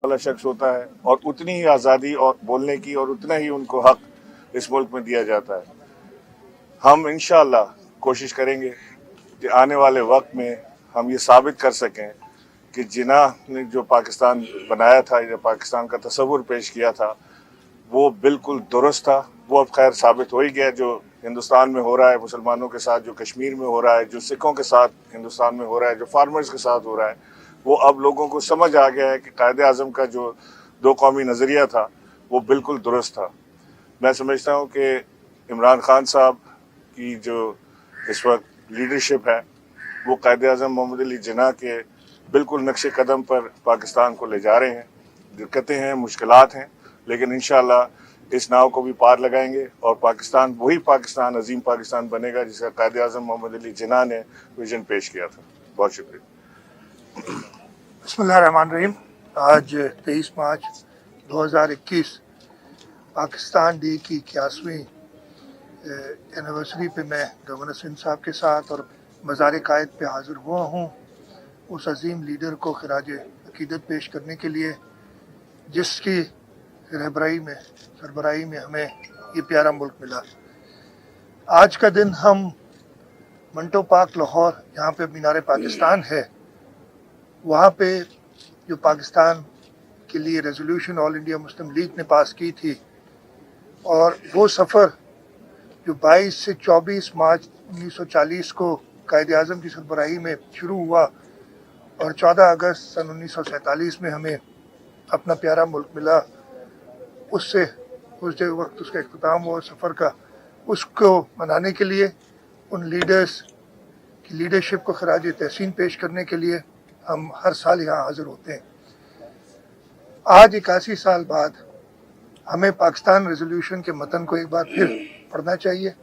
वाला शख्स होता है और उतनी ही आज़ादी और बोलने की और उतना ही उनको हक इस मुल्क में दिया जाता है। हम इंशाअल्लाह कोशिश करेंगे कि आने वाले वक्त में हम ये साबित कर सकें कि जिन्ना ने जो पाकिस्तान बनाया था, जो पाकिस्तान का तस्वुर पेश किया था, वो बिल्कुल दुरुस्त था। वो अब खैर साबित हो ही गया। जो हिंदुस्तान में हो रहा है मुसलमानों के साथ, जो कश्मीर में हो रहा है, जो सिखों के साथ हिंदुस्तान में हो रहा है, जो फार्मर्स के साथ हो रहा है, वो अब लोगों को समझ आ गया है कि कायदे आज़म का जो दो कौमी नज़रिया था वो बिल्कुल दुरुस्त था। मैं समझता हूँ कि इमरान खान साहब की जो इस वक्त लीडरशिप है वो कायदे आज़म मोहम्मद अली जिन्ना के बिल्कुल नक्शे कदम पर पाकिस्तान को ले जा रहे हैं। दिक्कतें हैं, मुश्किलात हैं, लेकिन इंशाअल्लाह इस नाव को भी पार लगाएंगे और पाकिस्तान वही पाकिस्तान, अजीम पाकिस्तान बनेगा जिसका कायदे आज़म मोहम्मद अली जिन्ना ने विजन पेश किया था। बहुत शुक्रिया। बिस्मिल्लाहिर्रहमानिर्रहीम। आज 23 मार्च 2021 पाकिस्तान डे की 81वीं एनिवर्सरी पे मैं गवर्नर सिंध साहब के साथ और मज़ार कायद पे हाज़िर हुआ हूँ उस अजीम लीडर को खिराज अकीदत पेश करने के लिए जिसकी सरबराही में हमें ये प्यारा मुल्क मिला। आज का दिन हम मंटो पार्क लाहौर, यहाँ पे मीनार पाकिस्तान है, वहाँ पे जो पाकिस्तान के लिए resolution all India Muslim league ने पास की थी और वो सफ़र जो 22 से 24 मार्च 1940 को कायदे आज़म की सरबराही में शुरू हुआ और 14 अगस्त सन 1947 में हमें अपना प्यारा मुल्क मिला, उस वक्त उसका इख्तिताम हुआ सफ़र का, उसको मनाने के लिए उन लीडर्स की लीडरशिप को खराज तहसीन पेश करने के लिए हम हर साल यहाँ हाज़िर होते हैं। आज 81 साल बाद हमें पाकिस्तान रेजोल्यूशन के मतन को एक बार फिर पढ़ना चाहिए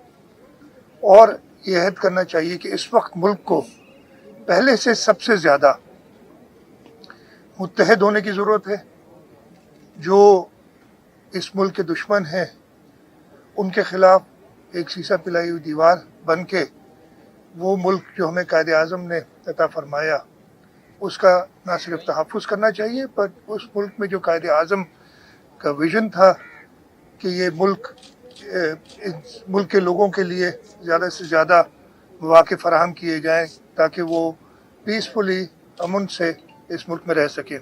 और ये अहद करना चाहिए कि इस वक्त मुल्क को पहले से सबसे ज़्यादा मुत्तहद होने की ज़रूरत है। जो इस मुल्क के दुश्मन हैं उनके ख़िलाफ़ एक शीशा पिलाई हुई दीवार बन के वो मुल्क जो हमें कायदे आज़म ने अता फरमाया उसका ना सिर्फ तहफ़्फ़ुज़ करना चाहिए, पर उस मुल्क में जो कायदे आज़म का विज़न था कि ये मुल्क के लोगों के लिए ज़्यादा से ज़्यादा मौक़े फ़राहम किए जाएँ ताकि वो पीसफुली अमन से इस मुल्क में रह सकें।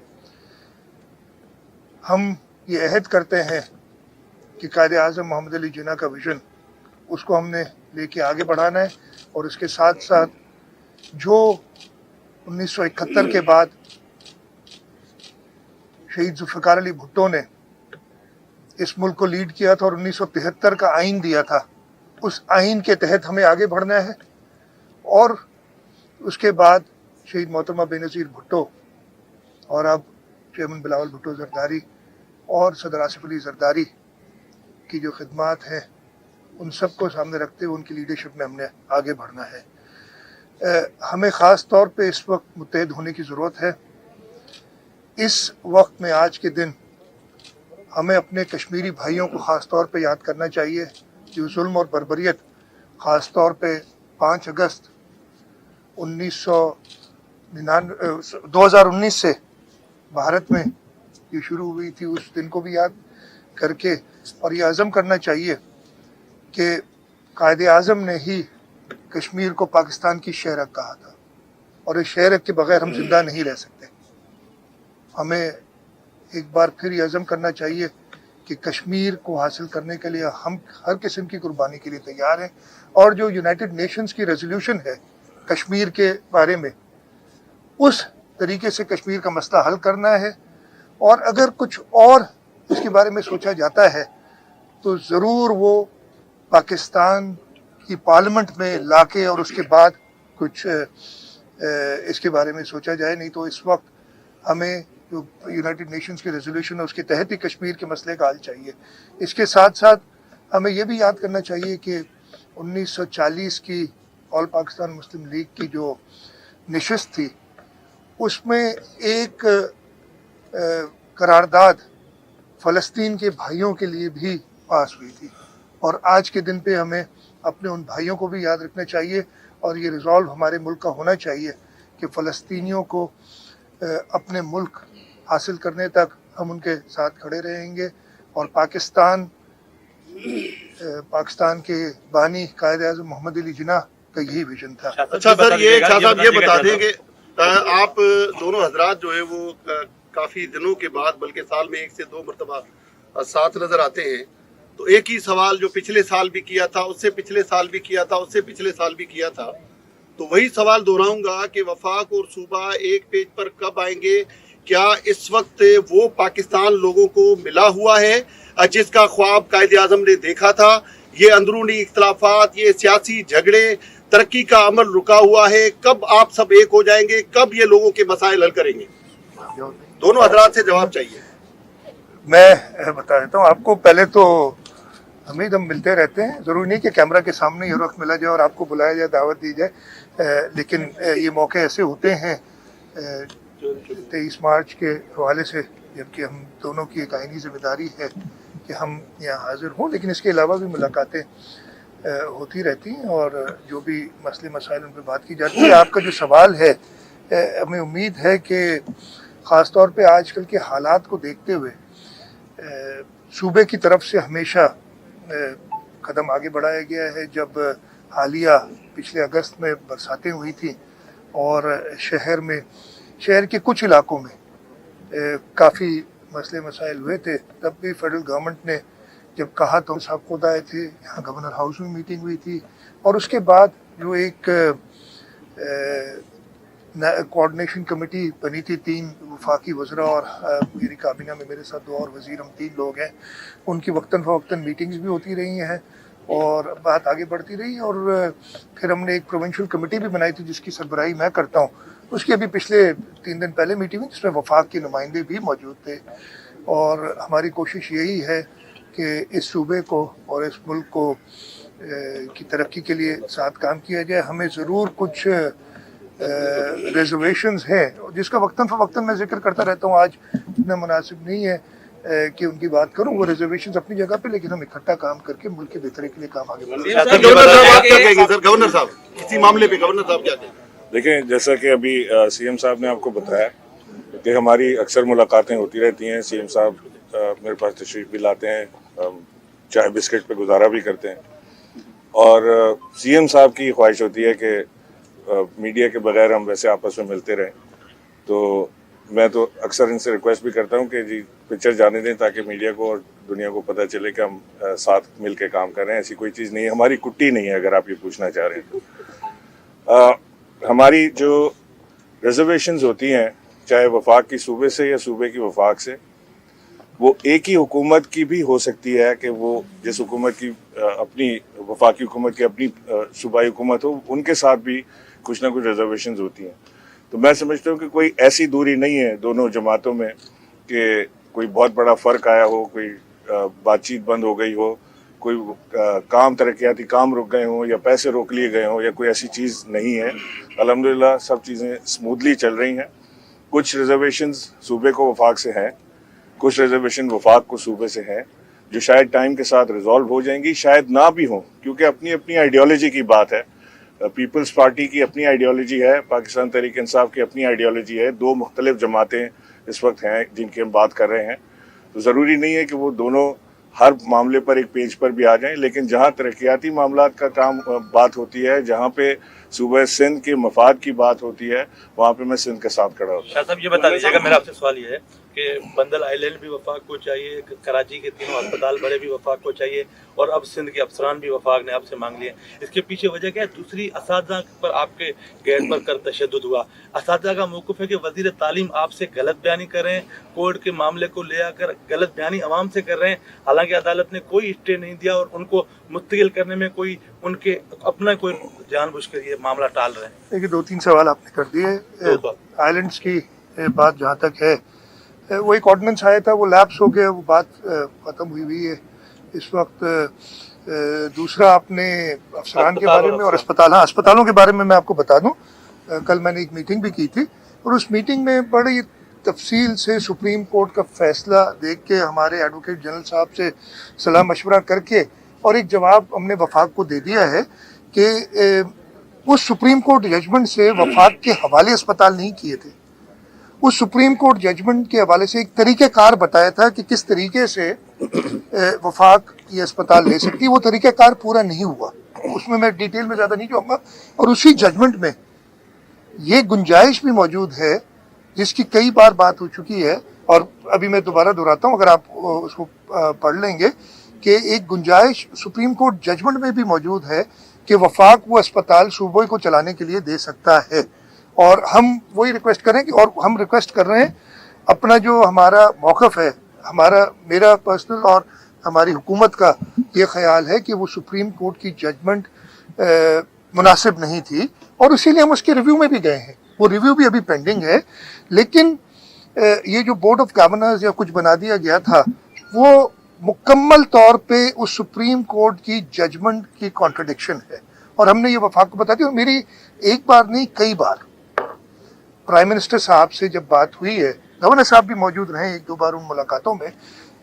हम ये अहद करते हैं कि कायदे आज़म मोहम्मद अली जिन्ना का विज़न उसको हमने लेके आगे बढ़ाना है और उसके साथ साथ जो 1971 के बाद शहीद जुल्फ़िकार अली भुट्टो ने इस मुल्क को लीड किया था और 1973 का आइन दिया था, उस आइन के तहत हमें आगे बढ़ना है। और उसके बाद शहीद मोहतरमा बेनज़ीर भुट्टो और अब चेयरमैन बिलावल भुट्टो ज़रदारी और सदर आसिफ अली ज़रदारी की जो खिदमात हैं उन सब को सामने रखते हुए उनकी लीडरशिप में हमने आगे बढ़ना है। हमें ख़ास तौर पे इस वक्त मुत्तहद होने की ज़रूरत है। इस वक्त में आज के दिन हमें अपने कश्मीरी भाइयों को ख़ास तौर पे याद करना चाहिए जो जुल्म और बर्बरियत ख़ास तौर पे 5 अगस्त 2019 से भारत में ये शुरू हुई थी, उस दिन को भी याद करके और ये अज़म करना चाहिए कि कायदे आज़म ने ही कश्मीर को पाकिस्तान की शहरक कहा था और इस शहरक के बग़ैर हम ज़िंदा नहीं रह सकते। हमें एक बार फिर ये अज़म करना चाहिए कि कश्मीर को हासिल करने के लिए हम हर किस्म की कुर्बानी के लिए तैयार हैं और जो यूनाइटेड नेशंस की रेजोल्यूशन है कश्मीर के बारे में उस तरीके से कश्मीर का मसला हल करना है। और अगर कुछ और इसके बारे में सोचा जाता है तो ज़रूर वो पाकिस्तान की पार्लियामेंट में लाके और उसके बाद कुछ इसके बारे में सोचा जाए, नहीं तो इस वक्त हमें जो यूनाइटेड नेशंस की रेजोल्यूशन है उसके तहत ही कश्मीर के मसले का हल चाहिए। इसके साथ साथ हमें ये भी याद करना चाहिए कि 1940 की ऑल पाकिस्तान मुस्लिम लीग की जो नशिस्त थी उसमें एक करारदाद फ़लस्तीन के भाइयों के लिए भी पास हुई थी और आज के दिन पे हमें अपने उन भाइयों को भी याद रखना चाहिए और ये रिज़ॉल्व हमारे मुल्क का होना चाहिए कि फ़लस्तीनियों को अपने मुल्क हासिल करने तक हम उनके साथ खड़े रहेंगे और पाकिस्तान के बानी कायद आज़म मोहम्मद अली जिन्ना का यही विजन था। अच्छा सर, ये शाह साहब ये बता दें कि आप दोनों हजरात जो है वो काफी दिनों के बाद, बल्कि साल में 1 से 2 मरतबा साथ नजर आते हैं, तो एक ही सवाल जो पिछले साल भी किया था, उससे पिछले साल भी किया था, उससे पिछले साल भी किया था, तो वही सवाल दोहराऊंगा कि वफाक और सूबा एक पेज पर कब आएंगे? क्या इस वक्त वो पाकिस्तान लोगों को मिला हुआ है जिसका ख्वाब कायदे आज़म ने देखा था? ये अंदरूनी इख्तलाफात, ये सियासी झगड़े, तरक्की का अमल रुका हुआ है, कब आप सब एक हो जाएंगे? कब ये लोगों के मसाइल हल करेंगे? दोनों हजरात से जवाब चाहिए। मैं बता देता हूँ आपको। पहले तो हमीद, हम मिलते रहते हैं, ज़रूरी नहीं कि कैमरा के सामने हर वक्त मिला जाए और आपको बुलाया जाए, दावत दी जाए, लेकिन ये मौके ऐसे होते हैं 23 मार्च के हवाले से, जबकि हम दोनों की एक आईनी जिम्मेदारी है कि हम यहाँ हाजिर हों, लेकिन इसके अलावा भी मुलाकातें होती रहती हैं और जो भी मसले मसाइल उन पर बात की जाती है। आपका जो सवाल है, हमें उम्मीद है कि ख़ास तौर पे आजकल के हालात को देखते हुए सूबे की तरफ से हमेशा कदम आगे बढ़ाया गया है। जब हालिया पिछले अगस्त में बरसातें हुई थी और शहर के कुछ इलाकों में काफ़ी मसले मसाइल हुए थे, तब भी फेडरल गवर्नमेंट ने जब कहा तो साहब खुद आए थे, यहाँ गवर्नर हाउस में मीटिंग हुई थी और उसके बाद जो एक कोऑर्डिनेशन कमेटी बनी थी, 3 वफाकी वज़रा और मेरी काबीना में मेरे साथ 2 और वज़ीर, हम 3 लोग हैं। उनकी वक्तन फ़वक्तन मीटिंग्स भी होती रही हैं और बात आगे बढ़ती रही और फिर हमने एक प्रोविंशियल कमेटी भी बनाई थी जिसकी सरबराही मैं करता हूँ। उसकी अभी पिछले 3 दिन पहले मीटिंग हुई जिसमें वफाक के नुमाइंदे भी मौजूद थे और हमारी कोशिश यही है कि इस सूबे को और इस मुल्क को की तरक्की के लिए साथ काम किया जाए। हमें ज़रूर कुछ रिजर्वेशंस हैं जिसका वक्तन फ़वक्तन मैं जिक्र करता रहता हूँ, आज इतना मुनासिब नहीं है कि उनकी बात करूँ। वो रिजर्वेशंस अपनी जगह पे, लेकिन हम इकट्ठा काम करके मुल्क के बेहतरी के लिए काम आगे बढ़ेंगे। गवर्नर साहब इसी मामले पे गवर्नर साहब क्या कहेंगे? देखिए, जैसा कि अभी सीएम साहब ने आपको बताया कि हमारी अक्सर मुलाकातें होती रहती हैं। सीएम साहब मेरे पास तशरीफ़ भी लाते हैं, चाय बिस्किट पे गुजारा भी करते हैं और सीएम साहब की ख्वाहिश होती है कि मीडिया के बगैर हम वैसे आपस में मिलते रहें। तो मैं तो अक्सर इनसे रिक्वेस्ट भी करता हूं कि जी पिक्चर जाने दें ताकि मीडिया को और दुनिया को पता चले कि हम साथ मिल के काम कर रहे हैं। ऐसी कोई चीज़ नहीं है, हमारी कुट्टी नहीं है, अगर आप ये पूछना चाह रहे हैं तो। हमारी जो रिजर्वेशंस होती हैं, चाहे वफाक की सूबे से या सूबे की वफाक से, वो एक ही हुकूमत की भी हो सकती है कि वो जिस हुकूमत की अपनी वफाकी हुकूमत की अपनी सूबाई हुकूमत हो, उनके साथ भी कुछ ना कुछ रिजर्वेशंस होती हैं। तो मैं समझता हूँ कि कोई ऐसी दूरी नहीं है दोनों जमातों में कि कोई बहुत बड़ा फ़र्क आया हो, कोई बातचीत बंद हो गई हो, कोई काम तरक्याती काम रुक गए हों या पैसे रोक लिए गए हों, या कोई ऐसी चीज़ नहीं है। अल्हम्दुलिल्लाह सब चीज़ें स्मूथली चल रही हैं। कुछ रिजर्वेशंस सूबे को वफाक से हैं, कुछ रिजर्वेशन वफाक को सूबे से हैं, जो शायद टाइम के साथ रिजॉल्व हो जाएंगी, शायद ना भी हों, क्योंकि अपनी अपनी आइडियोलॉजी की बात है। पीपल्स पार्टी की अपनी आइडियोलॉजी है, पाकिस्तान तहरीक इंसाफ की अपनी आइडियोलॉजी है। 2 मुख्तलिफ जमातें इस वक्त हैं जिनकी हम बात कर रहे हैं। तो ज़रूरी नहीं है कि वो दोनों हर मामले पर एक पेज पर भी आ जाएं, लेकिन जहां तरक्याती मामलात का काम बात होती है, जहां पे सूबे सिंध के मफाद की बात होती है, वहां पे मैं सिंध के साथ खड़ा होता हूं। शाह साहब ये बता दीजिएगा, मेरा आपसे सवाल ये है कि बंदल आइलैंड भी वफाक को चाहिए, कराची के 3 अस्पताल बड़े भी वफाक को चाहिए और अब सिंध के अफसरान भी वफाक ने आपसे मांग लिए। इसके पीछे वजह क्या है? दूसरी असातिज़ा पर आपके गैर पर कर तशद्दुद हुआ। असातिज़ा का मौक़िफ़ है कि वज़ीर तालीम आपसे गलत बयानी कर रहे हैं, कोर्ट के मामले को ले आकर गलत बयानी अवाम से कर रहे हैं, हालांकि अदालत ने कोई स्टे नहीं दिया और उनको मुस्तकिल करने में कोई उनके अपना कोई जानबूझ कर ये मामला टाल रहे हैं। देखिए, 2-3 सवाल आपने कर दिए। आइलैंड्स की बात जहाँ तक है, वो एक ऑर्डिनेंस आया था, वो लैप्स हो गया, वो बात ख़त्म हुई है इस वक्त। दूसरा, आपने अफसरान के बारे में और अस्पतालों के बारे में मैं आपको बता दूं, कल मैंने एक मीटिंग भी की थी और उस मीटिंग में बड़ी तफसील से सुप्रीम कोर्ट का फैसला देख के हमारे एडवोकेट जनरल साहब से सलाह मशवरा करके और एक जवाब हमने वफाक को दे दिया है कि उस सुप्रीम कोर्ट जजमेंट से वफाक के हवाले अस्पताल नहीं किए थे, उस सुप्रीम कोर्ट जजमेंट के हवाले से एक तरीक़ेकार बताया था कि किस तरीके से वफाक ये अस्पताल ले सकती है। वो तरीक़ेकार पूरा नहीं हुआ, उसमें मैं डिटेल में ज़्यादा नहीं जाऊँगा। और उसी जजमेंट में ये गुंजाइश भी मौजूद है जिसकी कई बार बात हो चुकी है, और अभी मैं दोबारा दोहराता हूँ, अगर आप उसको पढ़ लेंगे, कि एक गुंजाइश सुप्रीम कोर्ट जजमेंट में भी मौजूद है कि वफाक वो अस्पताल सूबे को चलाने के लिए दे सकता है। और हम वही रिक्वेस्ट करें कि, और हम रिक्वेस्ट कर रहे हैं, अपना जो हमारा मौक़िफ़ है, मेरा पर्सनल और हमारी हुकूमत का ये ख्याल है कि वो सुप्रीम कोर्ट की जजमेंट मुनासिब नहीं थी, और इसीलिए हम उसके रिव्यू में भी गए हैं। वो रिव्यू भी अभी पेंडिंग है, लेकिन ये जो बोर्ड ऑफ गवर्नर्स या कुछ बना दिया गया था, वो मुकम्मल तौर पे उस सुप्रीम कोर्ट की जजमेंट की कॉन्ट्रडिक्शन है। और हमने ये वफाक को बता दिया, और मेरी एक बार नहीं कई बार प्राइम मिनिस्टर साहब से जब बात हुई है, गवर्नर साहब भी मौजूद रहे एक दो बार उन मुलाकातों में,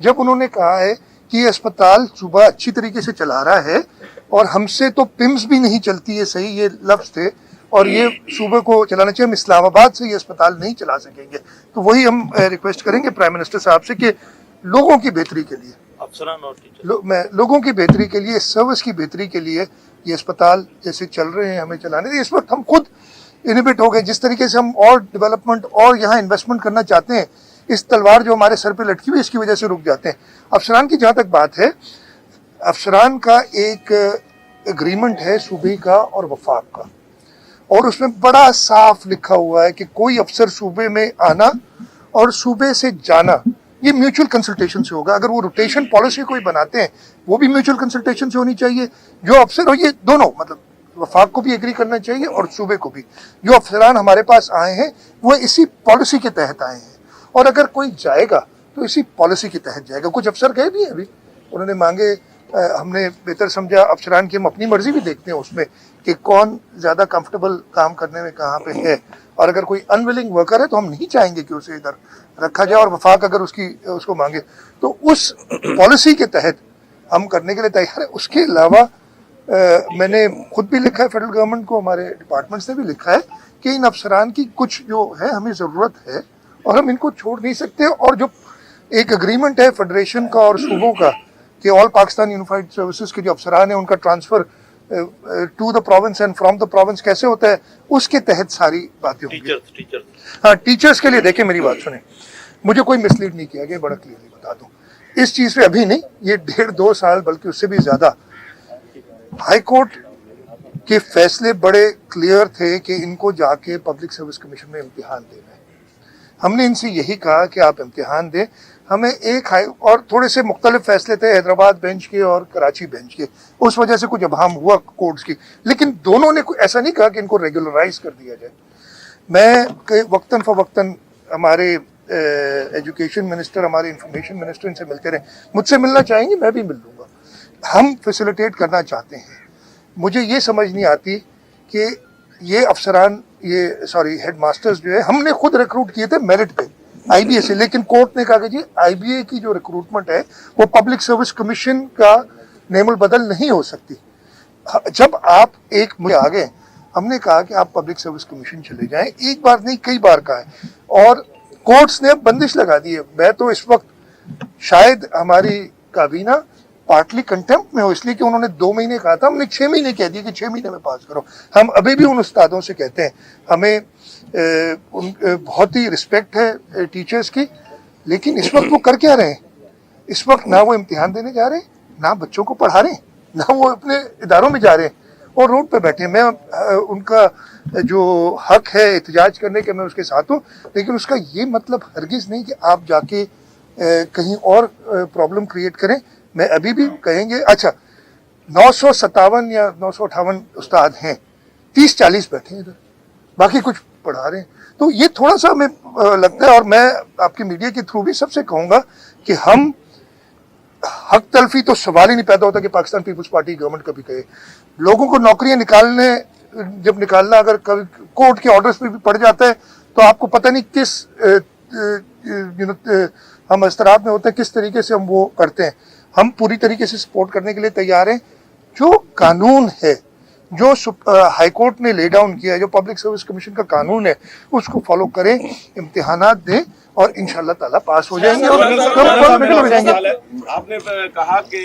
जब उन्होंने कहा है कि ये अस्पताल सूबा अच्छी तरीके से चला रहा है और हमसे तो पिम्स भी नहीं चलती है, सही ये लफ्ज़ थे, और ये सूबे को चलाना चाहिए, हम इस्लामाबाद से ये अस्पताल नहीं चला सकेंगे। तो वही हम रिक्वेस्ट करेंगे प्राइम मिनिस्टर साहब से कि लोगों की बेहतरी के लिए, अफसरान और टीचर लोगों की बेहतरी के लिए, सर्विस की बेहतरी के लिए ये अस्पताल जैसे चल रहे हैं हमें चलाने दें। इस वक्त हम खुद इनोवेट हो गए, जिस तरीके से हम और डेवलपमेंट और यहाँ इन्वेस्टमेंट करना चाहते हैं, इस तलवार जो हमारे सर पे लटकी हुई इसकी वजह से रुक जाते हैं। अफसरान की जहाँ तक बात है, अफसरान का एक एग्रीमेंट है सूबे का और वफाक का, और उसमें बड़ा साफ लिखा हुआ है कि कोई अफसर सूबे में आना और सूबे से जाना ये म्यूचुअल कंसल्टेशन से होगा। अगर वो रोटेशन पॉलिसी कोई बनाते हैं वो भी म्यूचुअल कंसल्टेशन से होनी चाहिए। जो अफसर हो, ये दोनों मतलब वफाक को भी एग्री करना चाहिए और सूबे को भी। जो अफसरान हमारे पास आए हैं वो इसी पॉलिसी के तहत आए हैं, और अगर कोई जाएगा तो इसी पॉलिसी के तहत जाएगा। कुछ अफसर गए भी हैं अभी, उन्होंने मांगे, हमने बेहतर समझा अफसरान की हम अपनी मर्जी भी देखते हैं उसमें कि कौन ज़्यादा कंफर्टेबल काम करने में कहाँ पे है, और अगर कोई अनविलिंग वर्कर है तो हम नहीं चाहेंगे कि उसे इधर रखा जाए, और वफाक अगर उसको मांगे तो उस पॉलिसी के तहत हम करने के लिए तैयार है। उसके अलावा मैंने खुद भी लिखा है फेडरल गवर्नमेंट को, हमारे डिपार्टमेंट्स ने भी लिखा है कि इन अफसरान की कुछ जो है हमें ज़रूरत है और हम इनको छोड़ नहीं सकते। और जो एक एग्रीमेंट है फेडरेशन का और सूबों का कि ऑल पाकिस्तान यूनिफाइड सर्विसेज के जो अफसरान हैं उनका transfer to the province and from the province कैसे होता है, उसके तहत सारी बातें होंगी। हाँ, टीचर्स के लिए देखें, मेरी बात सुने, मुझे कोई मिसलीड नहीं किया गया, बड़ा क्लियरली बता दूं। इस चीज़ पे अभी नहीं, ये 1.5-2 साल बल्कि उससे भी ज़्यादा हाई कोर्ट के फैसले बड़े क्लियर थे कि इनको जाके पब्लिक सर्विस कमीशन में इम्तिहान देना है। हमने इनसे यही कहा कि आप इम्तिहान दें। हमें एक हाई और थोड़े से मुख्तलिफ फैसले थे हैदराबाद बेंच के और कराची बेंच के, उस वजह से कुछ अभाम हुआ कोर्ट्स की, लेकिन दोनों ने ऐसा नहीं कहा कि इनको रेगुलराइज कर दिया जाए। मैं वक्तन फ़वक्तन हमारे एजुकेशन मिनिस्टर, हमारे इंफॉर्मेशन मिनिस्टर इनसे मिलते रहे, मुझसे मिलना चाहेंगे मैं भी मिल लूँगा। हम फैसिलिटेट करना चाहते हैं। मुझे ये समझ नहीं आती कि ये अफसरान, हेड मास्टर्स जो है हमने खुद रिक्रूट किए थे मेरिट पे IBA से, लेकिन कोर्ट ने कहा कि जी IBA की जो रिक्रूटमेंट है वो पब्लिक सर्विस कमीशन का नेमुल बदल नहीं हो सकती। जब आप एक मुझे आ गए, हमने कहा कि आप पब्लिक सर्विस कमीशन चले जाएं, एक बार नहीं कई बार कहा है, और कोर्ट्स ने अब बंदिश लगा दी है। मैं तो इस वक्त शायद हमारी काबीना पार्टली कंटेम्प्ट में हो, इसलिए कि उन्होंने 2 महीने कहा था, हमने 6 महीने कह दिया कि 6 महीने में पास करो। हम अभी भी उन उस्तादों से कहते हैं, हमें बहुत ही रिस्पेक्ट है टीचर्स की, लेकिन इस वक्त वो कर क्या रहे हैं? इस वक्त ना वो इम्तिहान देने जा रहे हैं, ना बच्चों को पढ़ा रहे हैं, ना वो अपने इदारों में जा रहे हैं, और रोड पे बैठे हैं। मैं उनका जो हक है एहतजाज करने के, मैं उसके साथ हूँ, लेकिन उसका ये मतलब हरगिज़ नहीं कि आप जाके कहीं और प्रॉब्लम क्रिएट करें। मैं अभी भी कहेंगे, अच्छा 957 या 958 उस्ताद हैं, 30-40 बैठे हैं इधर, बाकी कुछ पढ़ा रहे हैं। तो ये थोड़ा सा हमें लगता है, और मैं आपकी मीडिया के थ्रू भी सबसे कहूँगा कि हम हक तलफी तो सवाल ही नहीं पैदा होता कि पाकिस्तान पीपल्स पार्टी गवर्नमेंट कभी कहे। लोगों को नौकरियां निकालने, जब निकालना अगर कभी कोर्ट के ऑर्डर्स पे भी पड़ जाता है तो आपको पता नहीं किस हम इस्तराब में होते हैं, किस तरीके से हम वो करते हैं। हम पूरी तरीके से सपोर्ट करने के लिए तैयार हैं। जो कानून है, जो हाई कोर्ट ने ले डाउन किया है, जो पब्लिक सर्विस कमीशन का कानून है, उसको फॉलो करें, इम्तिहानात दें और इंशाल्लाह ताला पास हो जाएंगे और मेडल हो जाएंगे। आपने कहा कि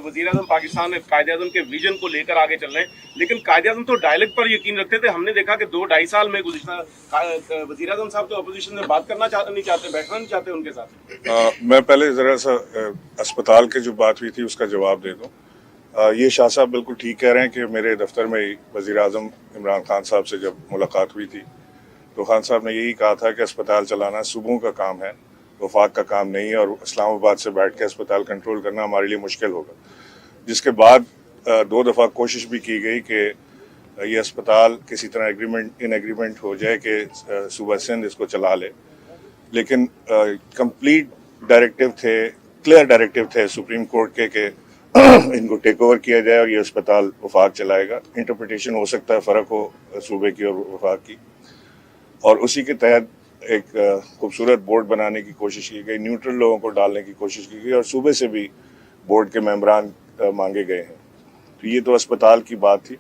वज़ीर-ए-आज़म पाकिस्तान कायदे-ए-आज़म के विजन को लेकर आगे चल रहे हैं, लेकिन कायदे-ए-आज़म तो डायलॉग पर यकीन रखते थे। हमने देखा कि 2-2.5 साल में गुज़िश्ता वज़ीर-ए-आज़म साहब तो अपोजिशन में बात करना नहीं चाहते, बैठना नहीं चाहते उनके साथ। मैं पहले ज़रा सा अस्पताल की जो बात हुई थी उसका जवाब दे दूँ। ये शाह साहब बिल्कुल ठीक कह रहे हैं कि मेरे दफ्तर में वज़ीर-ए-आज़म इमरान खान साहब से जब मुलाकात हुई थी तो खान साहब ने यही कहा था कि अस्पताल चलाना सूबों का काम है, वफाक का काम नहीं है, और इस्लामाबाद से बैठ के अस्पताल कंट्रोल करना हमारे लिए मुश्किल होगा। जिसके बाद 2 दफ़ा कोशिश भी की गई कि ये अस्पताल किसी तरह इन एग्रीमेंट हो जाए कि सूबा सिंध इसको चला ले, लेकिन कंप्लीट डायरेक्टिव थे, क्लियर डायरेक्टिव थे सुप्रीम कोर्ट के कि इनको टेक ओवर किया जाए और ये अस्पताल वफाक चलाएगा। इंटरप्रिटेशन हो सकता है फ़र्क हो सूबे की और वफाक की, और उसी के तहत एक खूबसूरत बोर्ड बनाने की कोशिश की गई, न्यूट्रल लोगों को डालने की कोशिश की गई और सूबे से भी बोर्ड के मेंबरान मांगे गए हैं। तो ये तो अस्पताल की बात थी।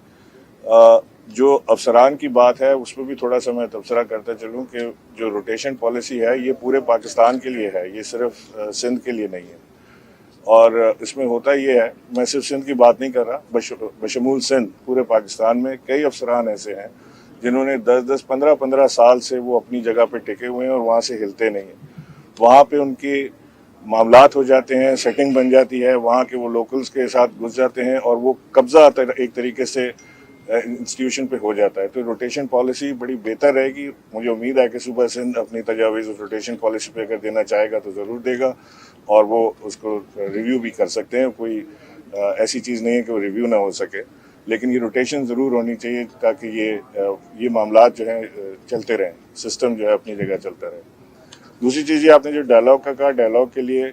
जो अफसरान की बात है उसमें भी थोड़ा सा मैं तबसरा करता चलूँ कि जो रोटेशन पॉलिसी है ये पूरे पाकिस्तान के लिए है, ये सिर्फ सिंध के लिए नहीं है। और इसमें होता ये है, मैं सिर्फ सिंध की बात नहीं कर रहा, बशमूल सिंध पूरे पाकिस्तान में कई अफसरान ऐसे हैं जिन्होंने 10-10, 15-15 साल से वो अपनी जगह पे टिके हुए हैं और वहाँ से हिलते नहीं हैं। वहाँ पे उनके मामलात हो जाते हैं, सेटिंग बन जाती है, वहाँ के वो लोकल्स के साथ घुस जाते हैं और वो कब्जा एक तरीके से इंस्टीट्यूशन पे हो जाता है। तो रोटेशन पॉलिसी बड़ी बेहतर रहेगी। मुझे उम्मीद है कि सूबा सिंध अपनी तजावीज़ उस रोटेशन पॉलिसी पे अगर देना चाहेगा तो ज़रूर देगा और वो उसको रिव्यू भी कर सकते हैं। कोई ऐसी चीज़ नहीं है कि वो रिव्यू ना हो सके, लेकिन ये रोटेशन ज़रूर होनी चाहिए ताकि ये मामलात जो हैं चलते रहें, सिस्टम जो है अपनी जगह चलता रहे। दूसरी चीज़ ये आपने जो डायलॉग का कहा, डायलॉग के लिए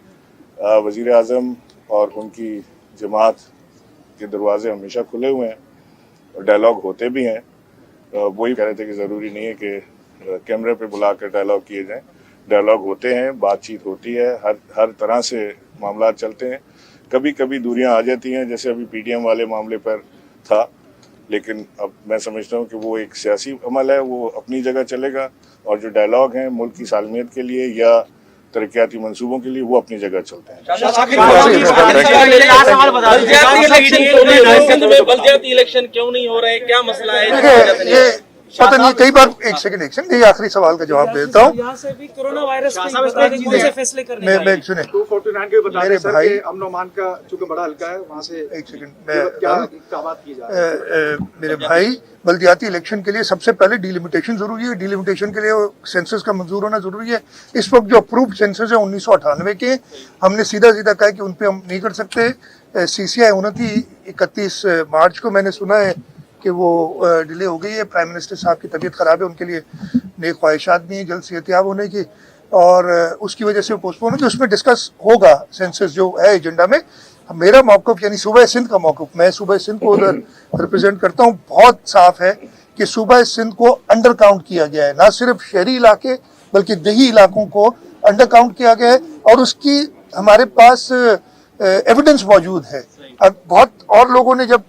वज़ीर-ए-आज़म और उनकी जमात के दरवाजे हमेशा खुले हुए हैं और डायलॉग होते भी हैं। वही कह रहे थे कि ज़रूरी नहीं है कि कैमरे पे बुला कर डायलॉग किए जाएँ। डायलॉग होते हैं, बातचीत होती है, हर तरह से मामला चलते हैं। कभी कभी दूरियां आ जाती हैं, जैसे अभी पीडीएम वाले मामले पर था, लेकिन अब मैं समझता हूं कि वो एक सियासी अमल है, वो अपनी जगह चलेगा, और जो डायलॉग हैं मुल्क की सालमियत के लिए या तरक्याती मंसूबों के लिए वो अपनी जगह चलते हैं। बल्दियाती इलेक्शन क्यों नहीं हो रहे, क्या मसला है? ये पता नहीं, कई बार एक सेकंड ये आखिरी सवाल का जवाब देता हूँ। यहाँ से भी कोरोना वायरस पे फैसले करने मैं सुने 249 के बता मेरे भाई अमन ओमान का चूंकि बड़ा हल्का है वहाँ से एक सेकंड क्या बात की जा रही है? मेरे भाई, बल्दियाती इलेक्शन के लिए सबसे पहले डिलिमिटेशन जरूरी है। डिलिमिटेशन के लिए सेंसस का मंजूर होना जरूरी है। इस वक्त जो अप्रूव्ड सेंसस है 1998 के, हमने सीधा कहा कि उन पे हम नहीं कर सकते। CCI 31 मार्च को मैंने सुना है कि वो डिले हो गई है। प्राइम मिनिस्टर साहब की तबीयत ख़राब है, उनके लिए नेक ख्वाहिशात भी हैं जल्द सेहतियाब होने की, और उसकी वजह से पोस्टपोन होगी। उसमें डिस्कस होगा सेंसस जो है एजेंडा में। मेरा मौक़िफ़ यानी सूबा सिंध का मौक़िफ़, मैं सूबा सिंध को उधर रिप्रेजेंट करता हूँ, बहुत साफ है कि सूबा सिंध को अंडर काउंट किया गया है। ना सिर्फ शहरी इलाके बल्कि देही इलाकों को अंडर काउंट किया गया है, और उसकी हमारे पास एविडेंस मौजूद है। अब बहुत और लोगों ने जब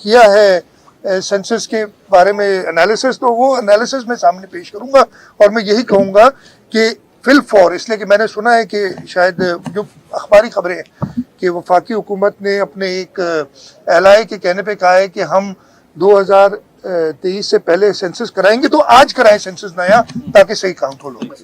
किया है सेंसस के बारे में एनालिसिस, तो वो एनालिसिस मैं सामने पेश करूंगा, और मैं यही कहूंगा कि फिल फॉर, इसलिए कि मैंने सुना है कि शायद जो अखबारी खबरें हैं कि वफाकी हुकूमत ने अपने एक एलाए के कहने पे कहा है कि हम 2023 से पहले सेंसस कराएंगे, तो आज कराएं सेंसस नया ताकि सही काउंट हो लोग।